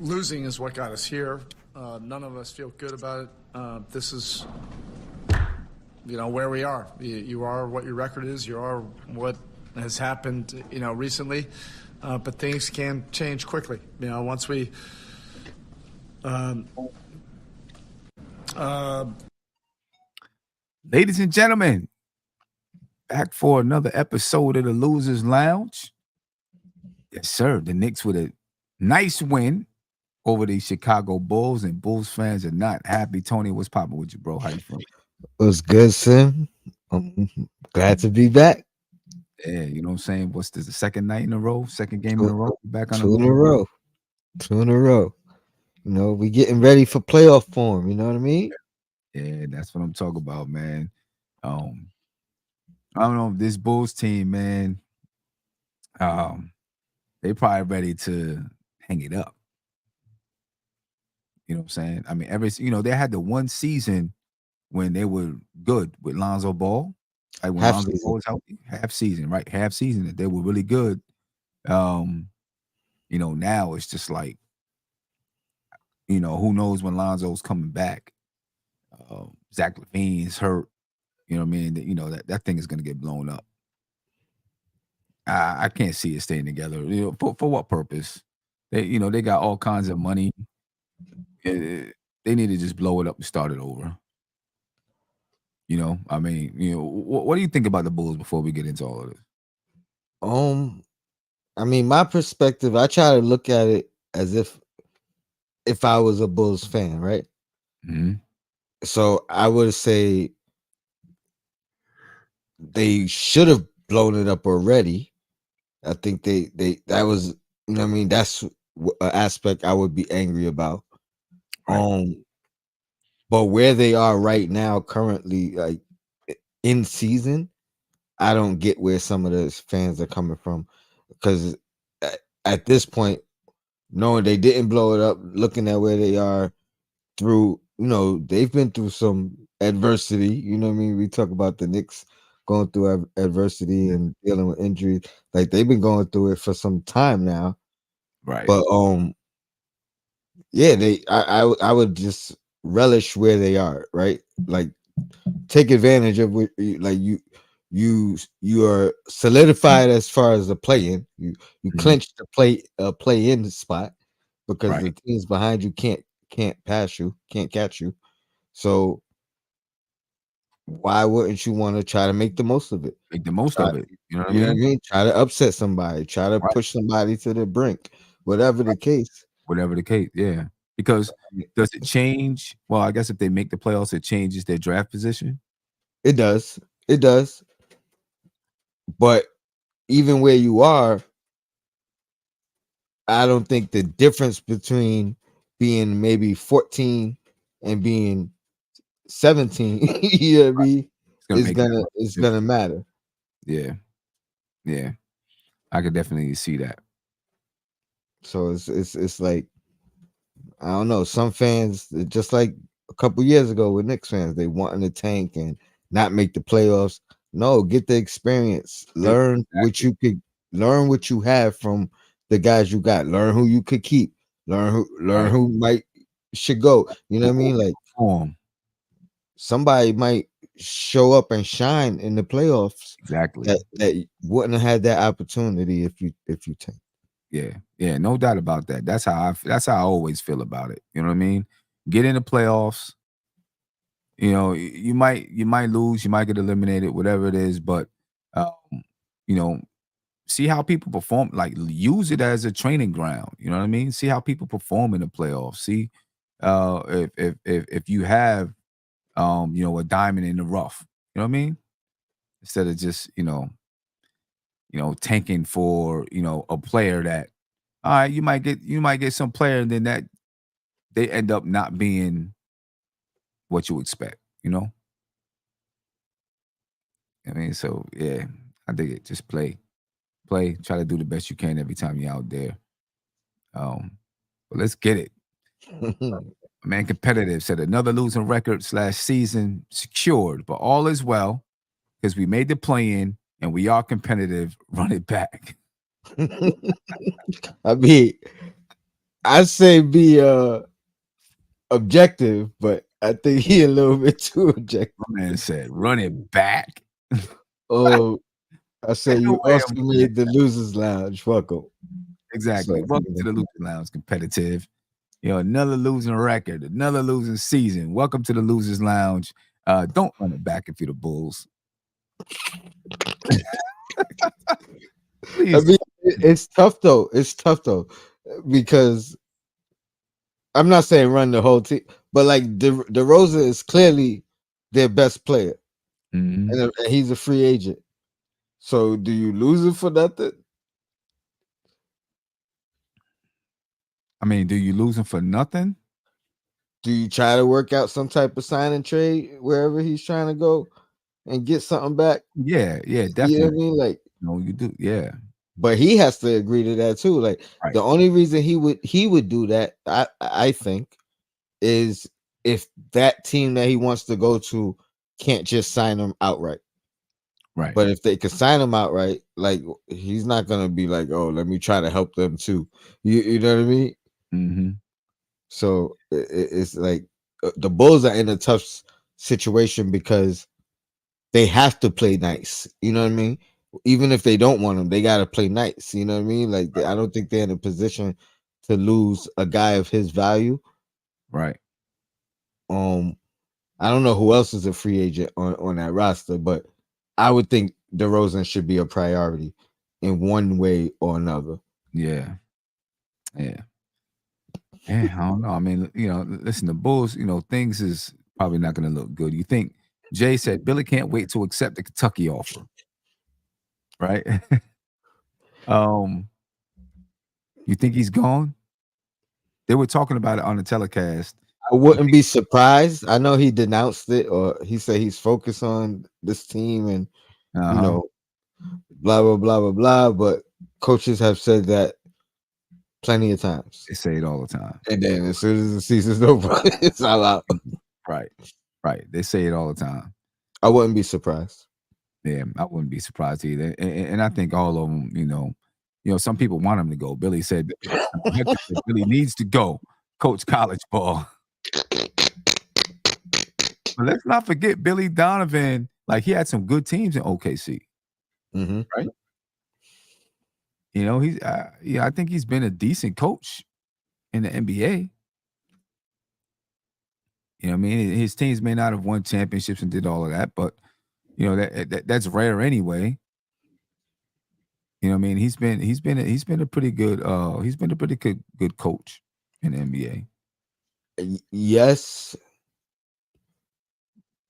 Losing is what got us here. None of us feel good about it. This is, where we are. You are what your record is. You are what has happened, recently. But things can change quickly. Once we. Ladies and gentlemen, back for another episode of the Losers Lounge. Yes, sir. The Knicks with a nice win over the Chicago Bulls, and Bulls fans are not happy. Tony, what's popping with you, bro? How you feeling? What's good, Sim? I'm glad to be back. Yeah, you know what I'm saying? What's this, the second night in a row? Second game in a Two, row? Back on the two in a road? row. 2 in a row. We getting ready for playoff form. You know what I mean? Yeah, that's what I'm talking about, man. I don't know if this Bulls team, man, they probably ready to hang it up. You know what I'm saying? I mean, they had the one season when they were good with Lonzo Ball. Like when Half Lonzo season. Ball was healthy, half season, right? Half season that they were really good. Now it's just like, who knows when Lonzo's coming back. Zach LaVine is hurt. You know what I mean? That thing is gonna get blown up. I can't see it staying together. For what purpose? They got all kinds of money. They need to just blow it up and start it over. What do you think about the Bulls before we get into all of this? I mean, my perspective, I try to look at it as if I was a Bulls fan, right? Mm-hmm. So I would say they should have blown it up already. I think that was, what I mean, that's an aspect I would be angry about. Right. But where they are right now, currently, like in season, I don't get where some of those fans are coming from, because at this point, knowing they didn't blow it up, looking at where they are through, they've been through some adversity. You know what I mean? We talk about the Knicks going through adversity and dealing with injuries. Like, they've been going through it for some time now. Right. But yeah, I would just relish where they are, right? Like, take advantage of what, like, you are solidified as far as the play-in. You clinched the play-in spot, because the teams behind you can't pass you, can't catch you. So why wouldn't you want to try to make the most of it? Make the most of it. You know what I You know what I mean? mean? Try to upset somebody, try to push somebody to the brink, whatever the case. Whatever the case, yeah. Because does it change? Well, I guess if they make the playoffs, it changes their draft position. It does. It does. But even where you are, I don't think the difference between being maybe 14 and being 17, you know what I mean, it's gonna matter. Yeah. Yeah. I could definitely see that. So it's like, I don't know. Some fans, just like a couple years ago with Knicks fans, they wanting to tank and not make the playoffs. No, get the experience. Learn what you have from the guys you got. Learn who you could keep. Learn who should go. You know what I mean? Like, somebody might show up and shine in the playoffs. Exactly. That wouldn't have had that opportunity if you tank. Yeah, no doubt about that. That's how I always feel about it. You know what I mean? Get in the playoffs. You might lose, you might get eliminated, whatever it is, but see how people perform. Like, use it as a training ground. You know what I mean? See how people perform in the playoffs. See, if you have a diamond in the rough. You know what I mean? Instead of just tanking for a player that, all right, you might get some player, and then that they end up not being what you expect. I mean, so yeah, I dig it. Just play, try to do the best you can every time you're out there. But let's get it. Man, competitive said another losing record / season secured, but all is well because we made the play-in and we are competitive. Run it back. I mean, I say be objective, but I think he a little bit too objective. My man said, "Run it back." Oh, I say Ain't no you way also I'm doing made the losers lounge. Fuck 'em. exactly. So Welcome to the Losing Lounge, competitive. Another losing record, another losing season. Welcome to the Losers Lounge. Don't run it back if you're the Bulls. I Please. mean, it's tough though. It's tough though because I'm not saying run the whole team, but like DeRozan is clearly their best player, Mhm. and he's a free agent. So do you lose it for nothing? I mean, do you lose him for nothing? Do you try to work out some type of sign and trade wherever he's trying to go and get something back? Yeah, You know what I definitely. mean? Like, No, you do. Yeah, but he has to agree to that too. Like, right, the only reason he would do that, I think, is if that team that he wants to go to can't just sign him outright. right. But if they could sign him outright, like he's not gonna be like, oh, let me try to help them too. You know what I mean? Mm-hmm. So it's like the Bulls are in a tough situation because they have to play nice. You know what I mean? Even if they don't want them, they got to play nice. You know what I mean? Like I don't think they're in a position to lose a guy of his value. Right. Um, I don't know who else is a free agent on that roster, but I would think DeRozan should be a priority in one way or another. Yeah. Yeah. Yeah. I don't know. I mean, listen, the Bulls, things is probably not going to look good. You think Jay said Billy can't wait to accept the Kentucky offer, right? um, you think he's gone? They were talking about it on the telecast. I wouldn't be surprised. I know he denounced it, or he said he's focused on this team and you Uh-huh. know blah blah blah blah blah. But coaches have said that plenty of times. They say it all the time. And then as soon as the season's over, it's all out. Right. Right. They say it all the time. I wouldn't be surprised. Yeah, I wouldn't be surprised either. And I think all of them, some people want him to go. Billy said, Hector said Billy needs to go coach college ball. But let's not forget Billy Donovan. Like he had some good teams in OKC, Mm-hmm. right? I think he's been a decent coach in the NBA. You know what I mean? His teams may not have won championships and did all of that, but that's rare anyway. You know what I mean? He's been a pretty good good coach in the NBA. Yes,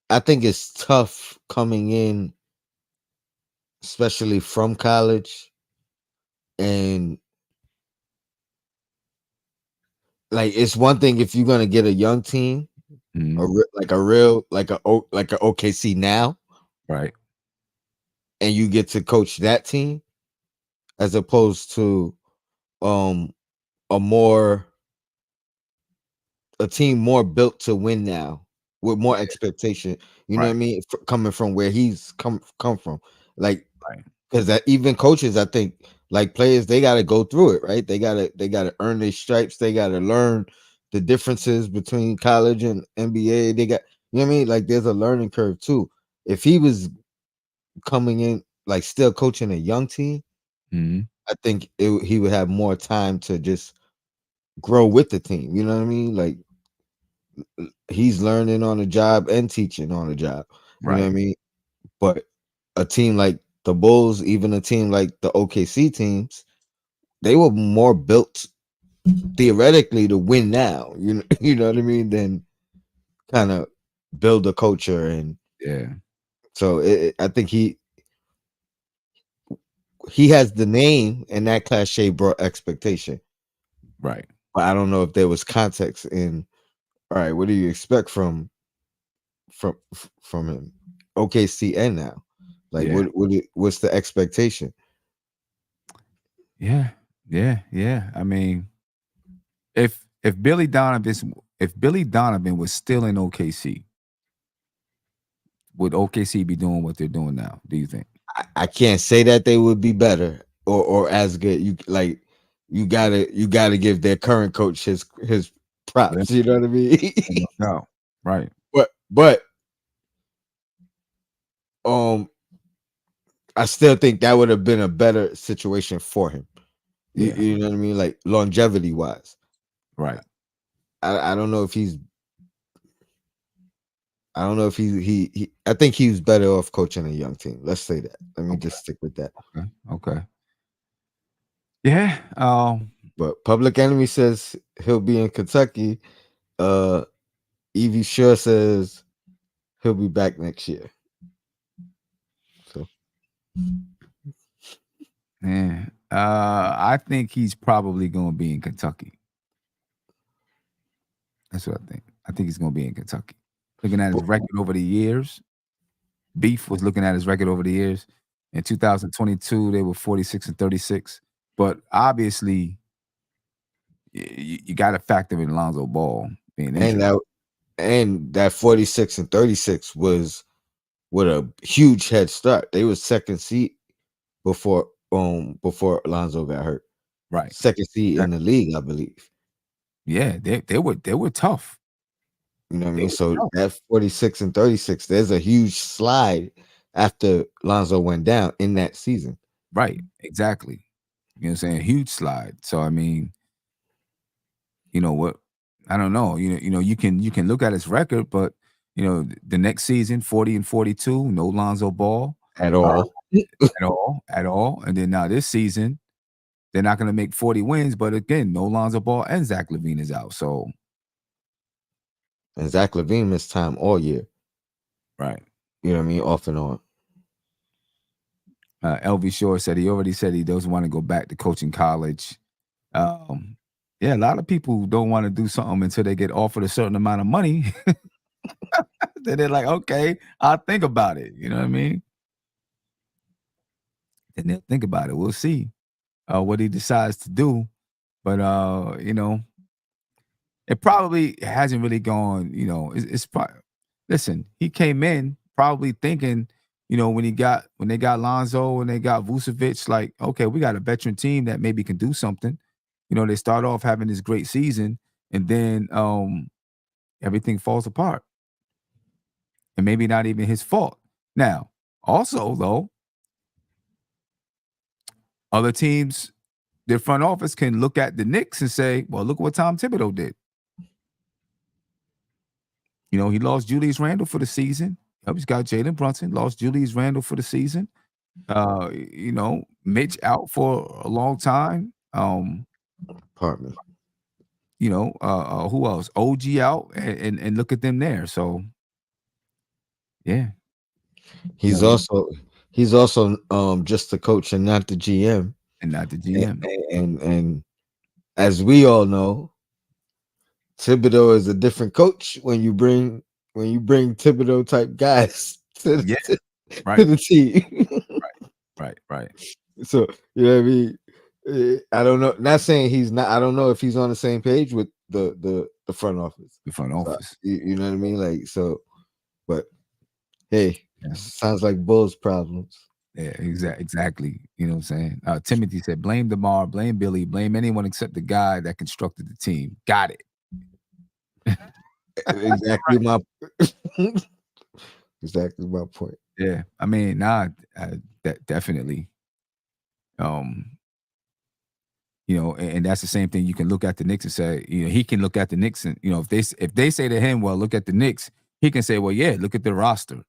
I think it's tough coming in, especially from college, and like it's one thing if you're gonna get a young team, Mhm. like a real like a OKC now, Right. and you get to coach that team as opposed to um a more a team more built to win now with more expectation. You know what Right. I mean? Coming from where he's come from, like Right. because that even coaches, I think, like players, they got to go through it, right? They got to earn their stripes. They got to learn the differences between college and NBA. They got, you know what I mean? Like there's a learning curve too. If he was coming in like still coaching a young team, Mhm. I think he would have more time to just grow with the team. You know what I mean? Like he's learning on the job and teaching on the job. You know what Right. I mean? But a team like the Bulls, even a team like the OKC teams, they were more built theoretically to win now. You know, you know what I mean? Than kind of build a culture, and Yeah. so I think he has the name, and that cliche brought expectation. Right. But I don't know if there was context in. All right, what do you expect from him? OKC and now, like Yeah. what's the expectation? Yeah. Yeah. Yeah. I mean, if Billy Donovan was still in OKC, would OKC be doing what they're doing now? Do you think? I can't say that they would be better or as good. You like you gotta give their current coach his props. Yeah. You know what I mean? No doubt. Right. but I still think that would have been a better situation for him. Yeah. You know what I mean? Like longevity wise. Right. I don't know if he's I don't know if he I think he was better off coaching a young team. Let's say that. Let me just stick with that. Okay. Okay. Yeah. But Public Enemy says he'll be in Kentucky. Evie Sure says he'll be back next year. So Yeah. I think he's probably gonna be in Kentucky. That's what I think. I think he's gonna be in Kentucky. Looking at his record over the years, Beef was looking at his record over the years. In 2022, they were 46-36. But obviously, you got to factor in Lonzo Ball being injured. and that 46-36 was with a huge head start. They was second seed before Lonzo got hurt. Right. Second seed in the league, I believe. Yeah, they were tough. You know what I mean? So at 46-36, there's a huge slide after Lonzo went down in that season. Right, exactly. You know what I'm saying? Huge slide. So I mean, you know what? I don't know. You know, you can look at his record, but you know, the next season, 40-42, no Lonzo Ball At all. at all. And then now this season, they're not going to make 40 wins, but again, no Lonzo Ball and Zach LaVine is out. So, and Zach LaVine missed time all year. right. You know what I mean? Off and on. LV Shore said he doesn't want to go back to coaching college. Yeah, a lot of people don't want to do something until they get offered a certain amount of money. Then they're like, okay, I'll think about it. You know what I mean? Then they'll think about it. We'll see what he decides to do. But you know, it probably hasn't really gone, you know, it's probably, listen, he came in probably thinking, you know, when they got Lonzo and they got Vucevic, like, okay, we got a veteran team that maybe can do something. You know, they start off having this great season and then everything falls apart. And maybe not even his fault. Now, also though, other teams, their front office can look at the Knicks and say, well, look what Tom Thibodeau did. You know, he lost Julius Randle for the season. He's got Jalen Brunson, lost Julius Randle for the season. You know, Mitch out for a long time. Pardon me. You know, who else? OG out and look at them there. So yeah. He's also just the coach and not the GM. And not the GM. And as we all know, Thibodeau is a different coach when you bring Thibodeau type guys to the team. Right. So you know what I mean? I don't know. Not saying he's not. I don't know if he's on the same page with the front office. The front office. You know what I mean? Like so, but hey, sounds like Bulls problems. Yeah, exactly. You know what I'm saying? Timothy said, blame DeMar, blame Billy, blame anyone except the guy that constructed the team. Got it. Exactly my exactly my point. Yeah, I mean, that definitely. You know, and that's the same thing. You can look at the Knicks and say, you know, he can look at the Knicks and, you know, if they say to him, well, look at the Knicks, he can say, well, yeah, look at the roster.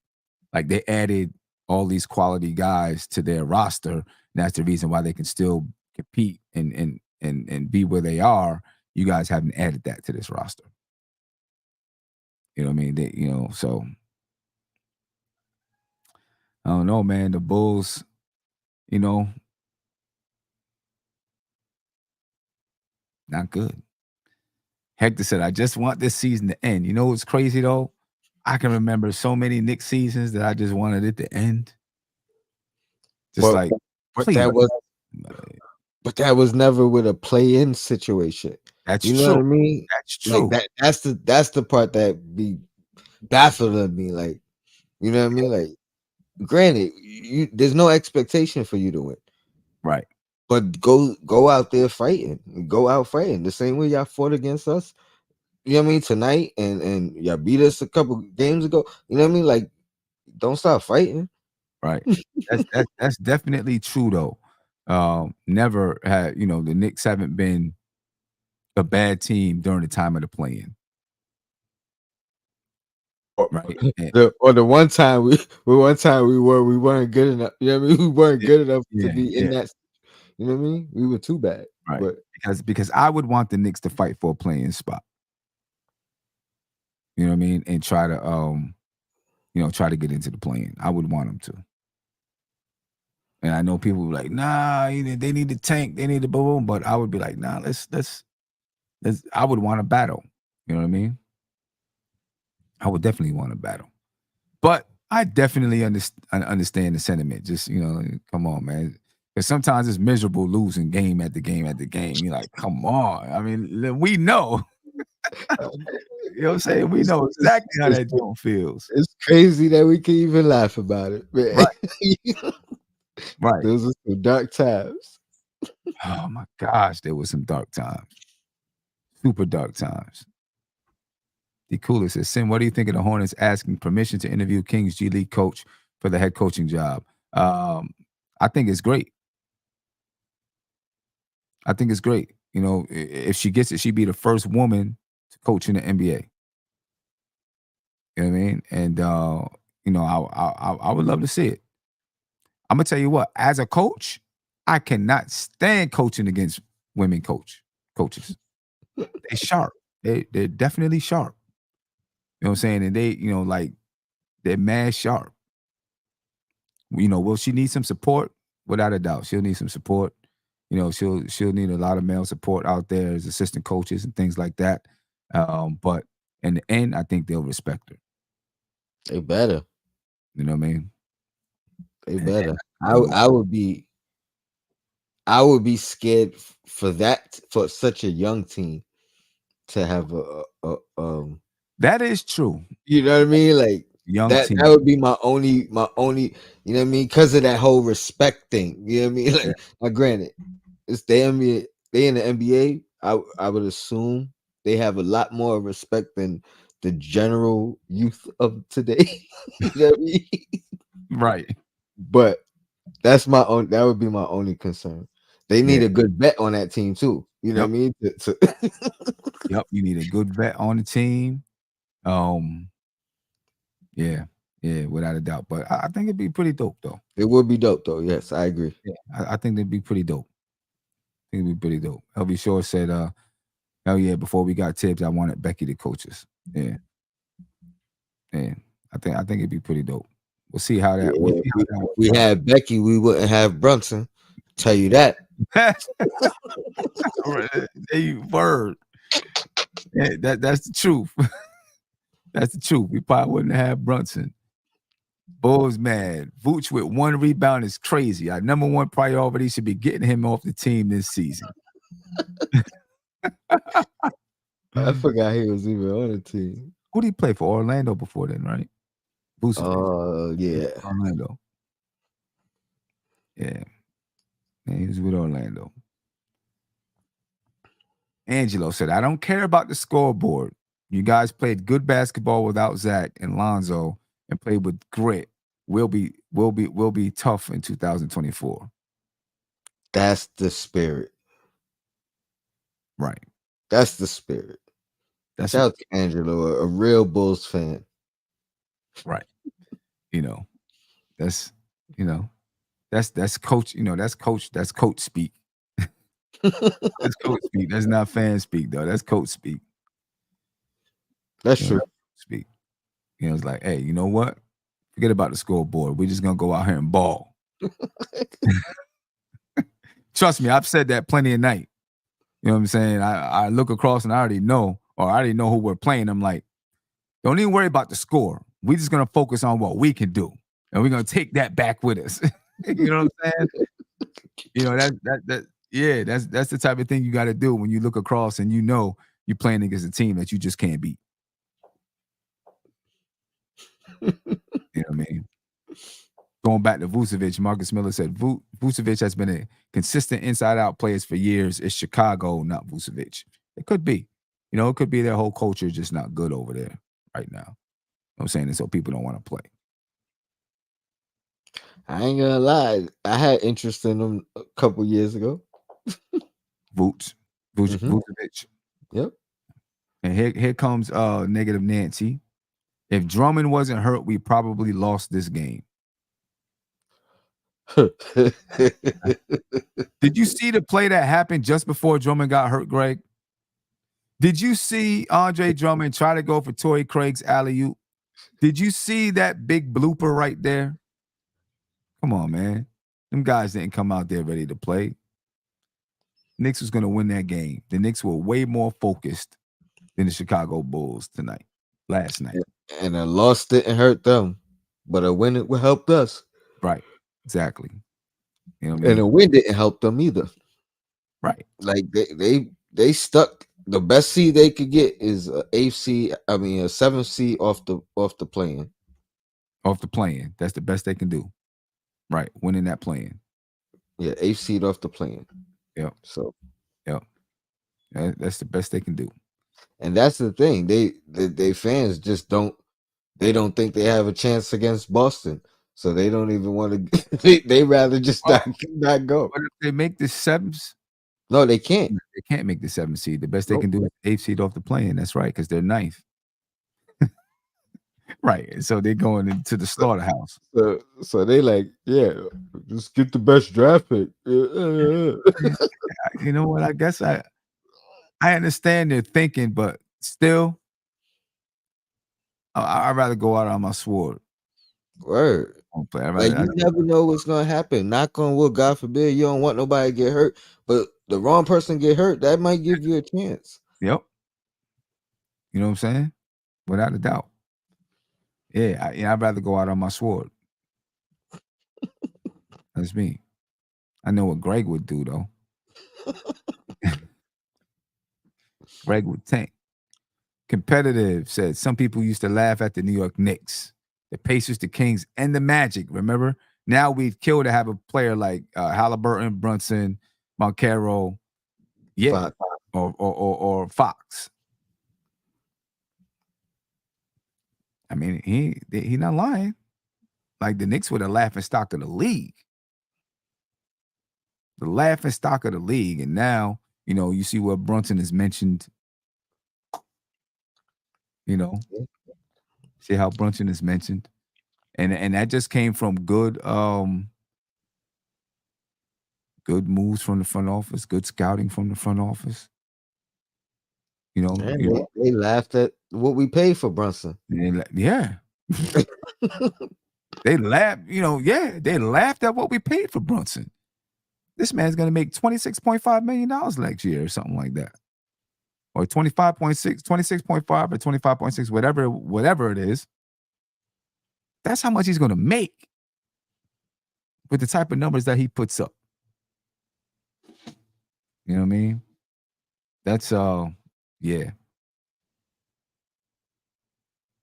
Like they added all these quality guys to their roster. And that's the reason why they can still compete and be where they are. You guys haven't added that to this roster. You know what I mean? They, you know, so I don't know, man. The Bulls, you know, not good. Hector said, I just want this season to end. You know what's crazy though? I can remember so many Knicks seasons that I just wanted it to end. Just but that was never with a play-in situation. That's you know true. what I mean? That's true. Like that's the part that be baffling me. Like, you know what I mean? Like, granted, there's no expectation for you to win. Right. But go out there fighting. Go out fighting. The same way y'all fought against us. You know what I mean? Tonight and y'all beat us a couple games ago. You know what I mean? Like, don't stop fighting. Right. That's definitely true though. Never had, the Knicks haven't been a bad team during the time of the play-in. Right. The one time we weren't good enough. You know what I mean? We weren't good enough to be in that. You know what I mean? We were too bad. Right. But Because I would want the Knicks to fight for a playing spot. You know what I mean? And try to get into the play-in. I would want them to. And I know people were like, nah, they need to tank, they need to boom, but I would be like, nah, let's I would want to battle. You know what I mean? I would definitely want to battle. But I definitely understand the sentiment. Just, come on, man. Because sometimes it's miserable losing game after game after game. You're like, come on. I mean, we know. You know what I'm saying? We know exactly how that joint feels. It's crazy that we can even laugh about it, man. Right. Right. Those are some dark times. Oh my gosh, there was some dark times. Super dark times. The coolest says, Sim, what do you think of the Hornets asking permission to interview Kings G League coach for the head coaching job? I think it's great. I think it's great. If she gets it, she'd be the first woman to coach in the NBA. You know what I mean? And I would love to see it. I'm gonna tell you what, as a coach, I cannot stand coaching against women coaches. They're sharp. They're definitely sharp. You know what I'm saying? And they, they're mad sharp. Will she need some support? Without a doubt, she'll need some support. She'll need a lot of male support out there as assistant coaches and things like that. But in the end, I think they'll respect her. They better. You know what I mean? They better. I would be scared for such a young team to have a that is true. You know what I mean? Like young that team. That would be my only, you know what I mean? Because of that whole respect thing. You know what I mean? Like, now granted, it's the NBA, they in the NBA, I would assume they have a lot more respect than the general youth of today. You know what I mean? Right. But that would be my only concern. They need a good vet on that team too. You know what I mean? Yep, you need a good vet on the team. Yeah, without a doubt. But I think it'd be pretty dope though. It would be dope though. Yes, I agree. Yeah, I think it'd be pretty dope. I think it'd be pretty dope. LB Shore said, hell yeah, before we got tips, I wanted Becky to coach us. Yeah. Yeah. I think it'd be pretty dope. We'll see how that. If we had Becky, we wouldn't have Brunson. Tell you that. Word. Yeah, that's the truth. That's the truth. We probably wouldn't have Brunson. Bulls mad. Vooch with 1 rebound is crazy. Our number one priority should be getting him off the team this season. I forgot he was even on the team. Who did he play for? Orlando before then, right? Vucevic. Yeah. Orlando. Yeah. He was with Orlando. Angelo said, I don't care about the scoreboard. You guys played good basketball without Zach and Lonzo and played with grit. We'll be tough in 2024. That's the spirit. Right. That's the spirit. Shout out to Angelo, a real Bulls fan. Right. That's coach, that's coach speak. That's coach speak. That's not fan speak though. That's coach speak. That's true. Speak. It's like, hey, you know what? Forget about the scoreboard. We're just gonna go out here and ball. Trust me, I've said that plenty of night. You know what I'm saying? I look across and I already know who we're playing. I'm like, don't even worry about the score. We're just gonna focus on what we can do, and we're gonna take that back with us. You know what I'm saying? That's the type of thing you got to do when you look across and you're playing against a team that you just can't beat. You know what I mean? Going back to Vucevic, Marcus Miller said Vucevic has been a consistent inside-out player for years. It's Chicago, not Vucevic. It could be. It could be their whole culture is just not good over there right now. You know what I'm saying? And so people don't want to play. I ain't gonna lie. I had interest in him a couple years ago. Vucevic. Yep. And here comes Negative Nancy. If Drummond wasn't hurt, we probably lost this game. Did you see the play that happened just before Drummond got hurt, Greg? Did you see Andre Drummond try to go for Torrey Craig's alley-oop? Did you see that big blooper right there? Come on, man. Them guys didn't come out there ready to play. Knicks was going to win that game. The Knicks were way more focused than the Chicago Bulls last night. And a loss didn't hurt them, but a win helped us. Right. Exactly. You know what I mean? And a win didn't help them either. Right. Like they stuck. The best seed they could get is a 7th seed off the play-in. Off the play-in. That's the best they can do. Right. Winning that play-in. Yeah, 8th seed off the play-in. Yep. So yep. That's the best they can do. And that's the thing. They fans just don't think they have a chance against Boston. So they don't even want to they rather just not go. But if they make the 7th, no, they can't. They can't make the 7th seed. The best they can do is 8th seed off the play-in. That's right, because they're 9th. Right. So they're going into the slaughterhouse. So they like, yeah, just get the best draft pick. You know what? I guess I understand their thinking, but still, I'd rather go out on my sword. Word. You never know what's gonna happen. Knock on wood, God forbid, you don't want nobody to get hurt, but the wrong person get hurt, that might give you a chance. Yep. You know what I'm saying? Without a doubt. Yeah, I'd rather go out on my sword. That's me. I know what Greg would do, though. Greg would tank. Competitive said some people used to laugh at the New York Knicks, the Pacers, the Kings, and the Magic. Remember? Now we've killed to have a player like Halliburton, Brunson, Moncaro, Fox. or Fox. I mean, he not lying. Like the Knicks were the laughing stock of the league. The laughing stock of the league. And now, you see where Brunson is mentioned. See how Brunson is mentioned. And that just came from good moves from the front office, good scouting from the front office. They laughed at what we paid for Brunson. Yeah. They laughed, they laughed at what we paid for Brunson. This man's going to make $26.5 million next year or something like that. Or 25.6, 26.5 or 25.6, whatever it is. That's how much he's going to make with the type of numbers that he puts up. You know what I mean? That's yeah.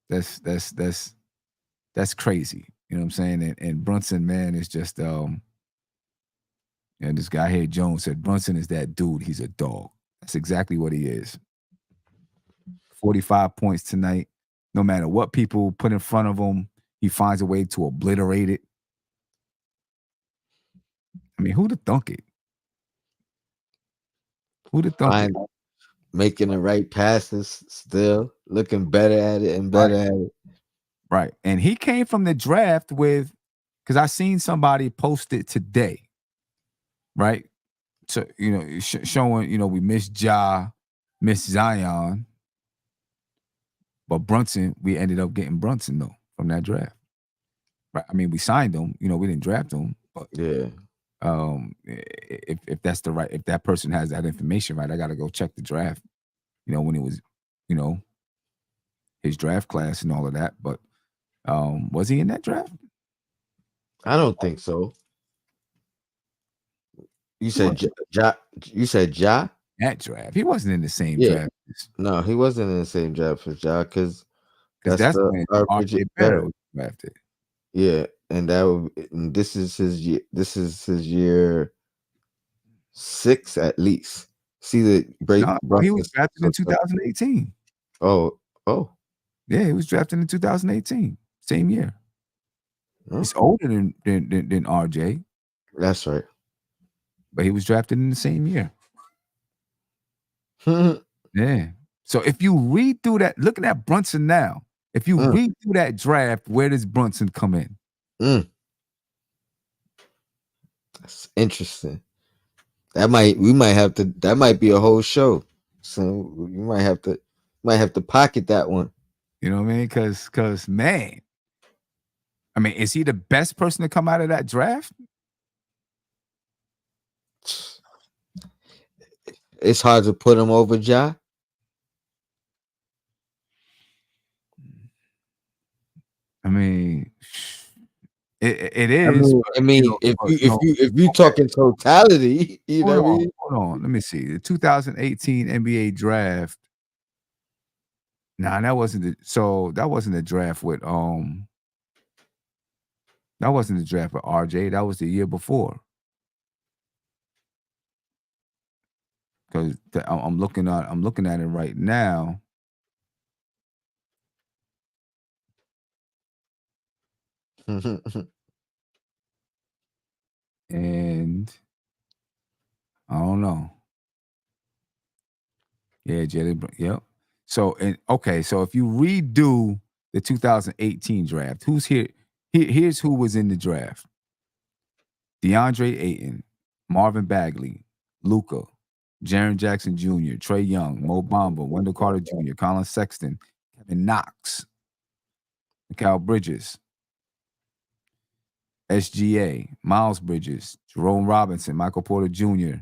That's crazy. You know what I'm saying? And Brunson, man, is just and this guy here, Jones, said Brunson is that dude. He's a dog. That's exactly what he is. 45 points tonight. No matter what people put in front of him, he finds a way to obliterate it. I mean, who'd have thunk it? Who'd have thunk it? Making the right passes still, looking better at it and better at it. Right. And he came from the draft with, because I seen somebody post it today, right? So, showing, we miss Ja, miss Zion. But Brunson, we ended up getting Brunson, though, from that draft. Right. I mean, we signed him, we didn't draft him. But yeah. If that's if that person has that information, right, I got to go check the draft, when it was, his draft class and all of that. But was he in that draft? I don't think so. You said Ja? You said Ja? That draft. He wasn't in the same draft. No, he wasn't in the same draft as Ja because that's when RJ Barrett was drafted. Yeah, and this is his year. This is his year 6 at least. See the break. No, he was drafted in 2018. Oh, oh, Yeah, he was drafted in 2018. Same year. He's okay. older than RJ, That's right. but he was drafted in the same year. Yeah. So if you read through that, looking at Brunson now, if you read through that draft, where does Brunson come in? That's interesting. That might be a whole show. So you might have to pocket that one. You know what I mean? Because man, I mean, is he the best person to come out of that draft? It's hard to put him over Ja. I mean, it is. I mean, if you talk in totality, you know what I mean? Hold on. Let me see. The 2018 NBA draft. Nah, that wasn't the draft with that wasn't the draft with RJ. That was the year before. Because I'm looking at it right now. And I don't know. Yeah, yep. So so if you redo the 2018 draft, who's here? Here's who was in the draft: DeAndre Ayton, Marvin Bagley, Luca, Jaren Jackson Jr., Trae Young, Mo Bamba, Wendell Carter Jr., Colin Sexton, Kevin Knox, Mikal Bridges, SGA, Miles Bridges, Jerome Robinson, Michael Porter Jr.,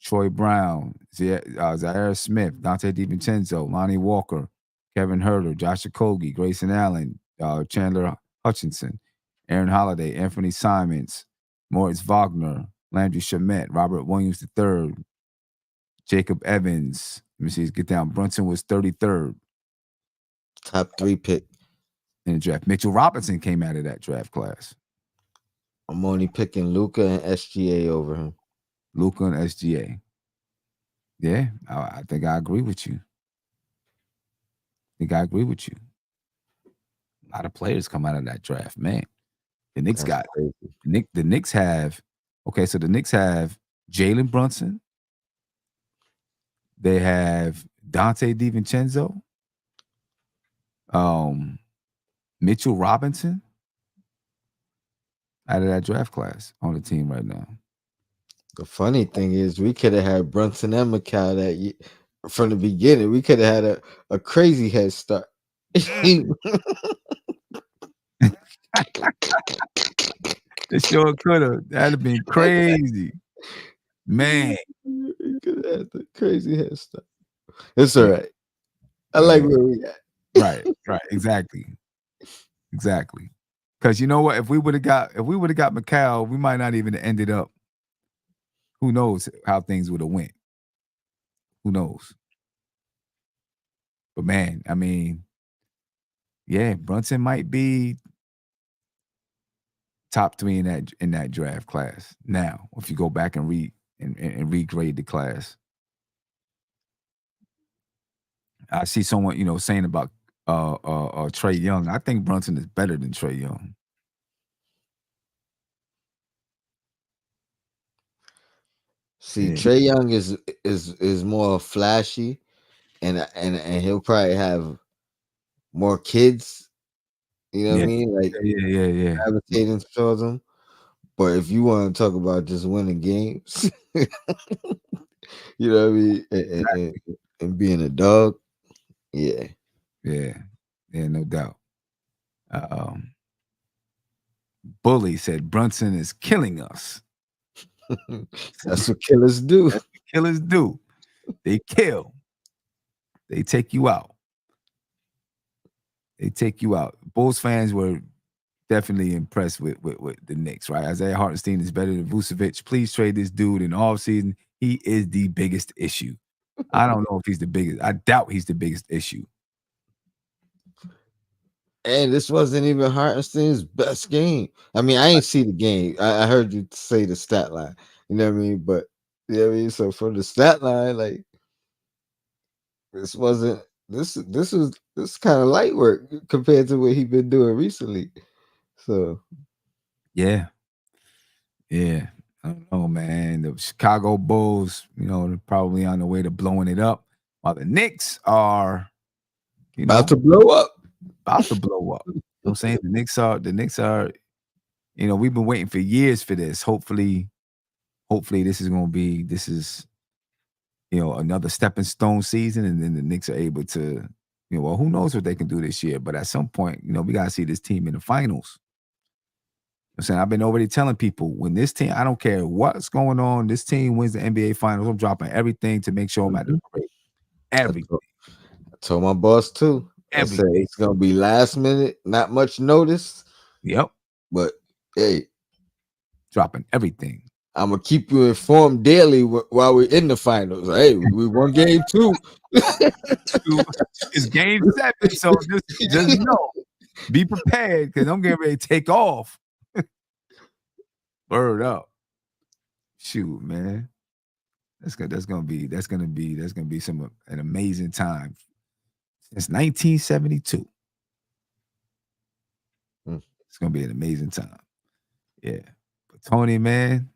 Troy Brown, Zaire Smith, Dante DiVincenzo, Lonnie Walker, Kevin Herter, Josh Okogie, Grayson Allen, Chandler Hutchinson, Aaron Holiday, Anthony Simons, Moritz Wagner, Landry Shamet, Robert Williams III, Jacob Evans. Let me see, get down. Brunson was 33rd. Top 3 pick in the draft. Mitchell Robinson came out of that draft class. I'm only picking Luca and SGA over him. Luca and SGA. Yeah, I think I agree with you. A lot of players come out of that draft, man. The Knicks the Knicks have so the Knicks have Jalen Brunson. They have Dante DiVincenzo. Mitchell Robinson out of that draft class on the team right now. The funny thing is, we could have had Brunson and Mikal that year from the beginning. We could have had a crazy head start. It sure could have. That'd have been crazy. Man. We could have had the crazy head start. It's all right. I like where we at. Right. Exactly. Because you know what? If we would have got Mikal, we might not even have ended up. Who knows how things would have went? Who knows? But man, I mean, yeah, Brunson might be top 3 in that draft class. Now, if you go back and read and regrade the class, I see someone saying about Trae Young. I think Brunson is better than Trae Young. See, Trae Young is more flashy, and he'll probably have more kids. You know what I mean? Like yeah. gravitating towards him. But if you want to talk about just winning games, you know what I mean, and being a dog, yeah, no doubt. Bully said Brunson is killing us. That's what killers do. They kill. They take you out. Bulls fans were definitely impressed with the Knicks, right? Isaiah Hartenstein is better than Vucevic. Please trade this dude in the offseason. He is the biggest issue. I don't know if he's the biggest. I doubt he's the biggest issue. And this wasn't even Hartenstein's best game. I mean, I ain't see the game. I heard you say the stat line. You know what I mean? But you know what I mean? So for the stat line, like this wasn't this kind of light work compared to what he been doing recently. So Yeah. I don't know, man. The Chicago Bulls, they're probably on the way to blowing it up, while the Knicks are, about to blow up. about to blow up. You know what I'm saying? The Knicks are, we've been waiting for years for this. Hopefully this is another stepping stone season, and then the Knicks are able to, well, who knows what they can do this year, but at some point, we got to see this team in the finals. I'm saying, I've been already telling people, when this team, I don't care what's going on, this team wins the NBA finals, I'm dropping everything to make sure I'm at the parade. Everything. I told my boss too. I said it's gonna be last minute, not much notice. Yep. But hey, dropping everything. I'm gonna keep you informed daily while we're in the finals. Hey, we won game 2. It's game 7, so just know, be prepared, because I'm getting ready to take off. Word up. Shoot, man. That's gonna be an amazing time. Since 1972. It's gonna be an amazing time. Yeah. But Tony, man,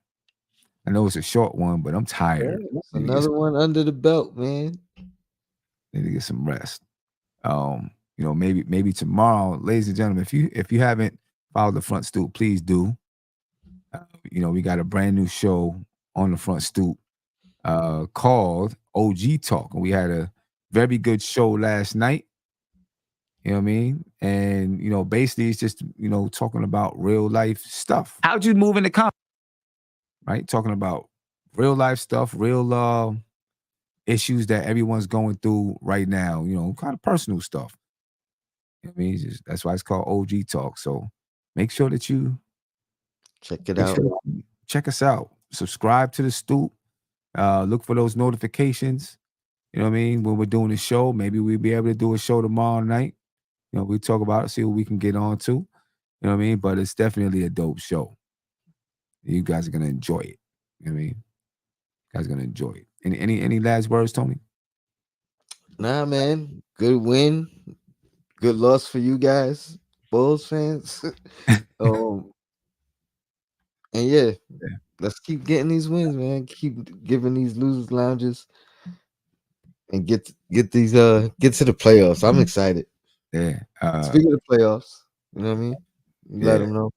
I know it's a short one, but I'm tired. Another one under the belt, man. Need to get some rest. Maybe tomorrow, ladies and gentlemen, if you haven't followed the Front Stoop, please do. We got a brand new show on the Front Stoop called OG Talk, and we had a very good show last night. You know what I mean? And basically it's just talking about real life stuff. How'd you move in the comments? Right? Talking about real life stuff, real issues that everyone's going through right now, kind of personal stuff. You know what I mean? That's why it's called OG Talk. So make sure that you check it out. Check us out. Subscribe to the Stoop. Look for those notifications. You know what I mean? When we're doing a show, maybe we'll be able to do a show tomorrow night. We talk about it, see what we can get on to. You know what I mean? But it's definitely a dope show. You guys are gonna enjoy it. You know what I mean? You guys are gonna enjoy it. Any last words, Tony? Nah, man. Good win. Good loss for you guys, Bulls fans. And yeah, let's keep getting these wins, man. Keep giving these losers lounges and get these get to the playoffs. I'm excited. Yeah. Speaking of the playoffs, you know what I mean? Let them know.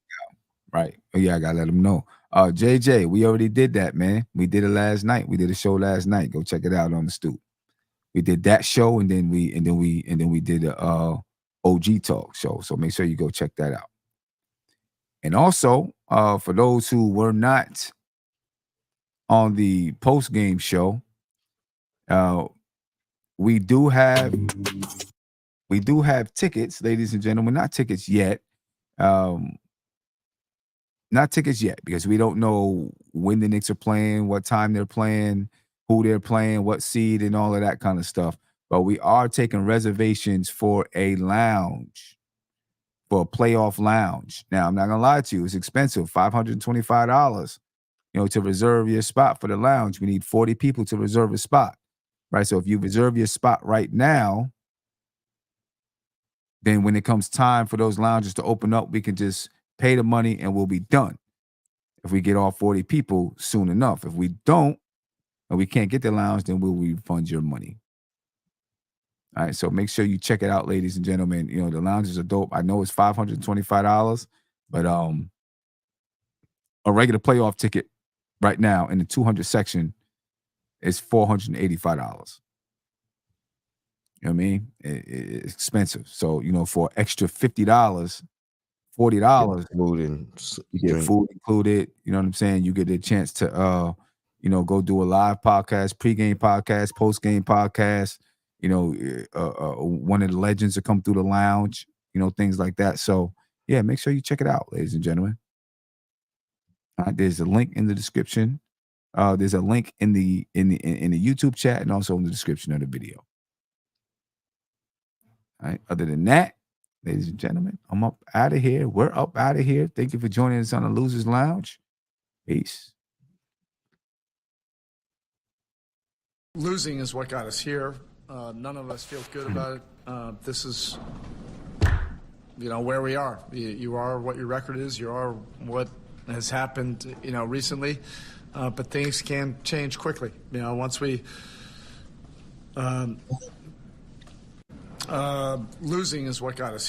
Right. Oh yeah, I gotta let them know. JJ, we already did that, man. We did it last night. We did a show last night. Go check it out on the Stoop. We did that show, and then we did a OG Talk show. So make sure you go check that out. And also, for those who were not on the post game show, we do have tickets, ladies and gentlemen. Not tickets yet. Not tickets yet, because we don't know when the Knicks are playing, what time they're playing, who they're playing, what seed, and all of that kind of stuff. But we are taking reservations for a lounge, for a playoff lounge. Now, I'm not gonna lie to you, it's expensive, $525, to reserve your spot for the lounge. We need 40 people to reserve a spot, right? So if you reserve your spot right now, then when it comes time for those lounges to open up, we can just pay the money and we'll be done. If we get all 40 people soon enough. If we don't, and we can't get the lounge, then we'll refund your money. All right, so make sure you check it out, ladies and gentlemen. The lounges are dope. I know it's $525, but a regular playoff ticket right now in the 200 section is $485. You know what I mean? It's expensive. So, for extra $50, $40, you get food included. You know what I'm saying? You get a chance to go do a live podcast, pregame podcast, postgame podcast. One of the legends to come through the lounge, things like that. So yeah, make sure you check it out, ladies and gentlemen. There's a link in the description. There's a link in the YouTube chat, and also in the description of the video. All right. Other than that, ladies and gentlemen, I'm up out of here. We're up out of here. Thank you for joining us on the Losers Lounge. Peace. Losing is what got us here. None of us feel good about it. This is, where we are. You are what your record is. You are what has happened, recently. But things can change quickly. Once we losing is what got us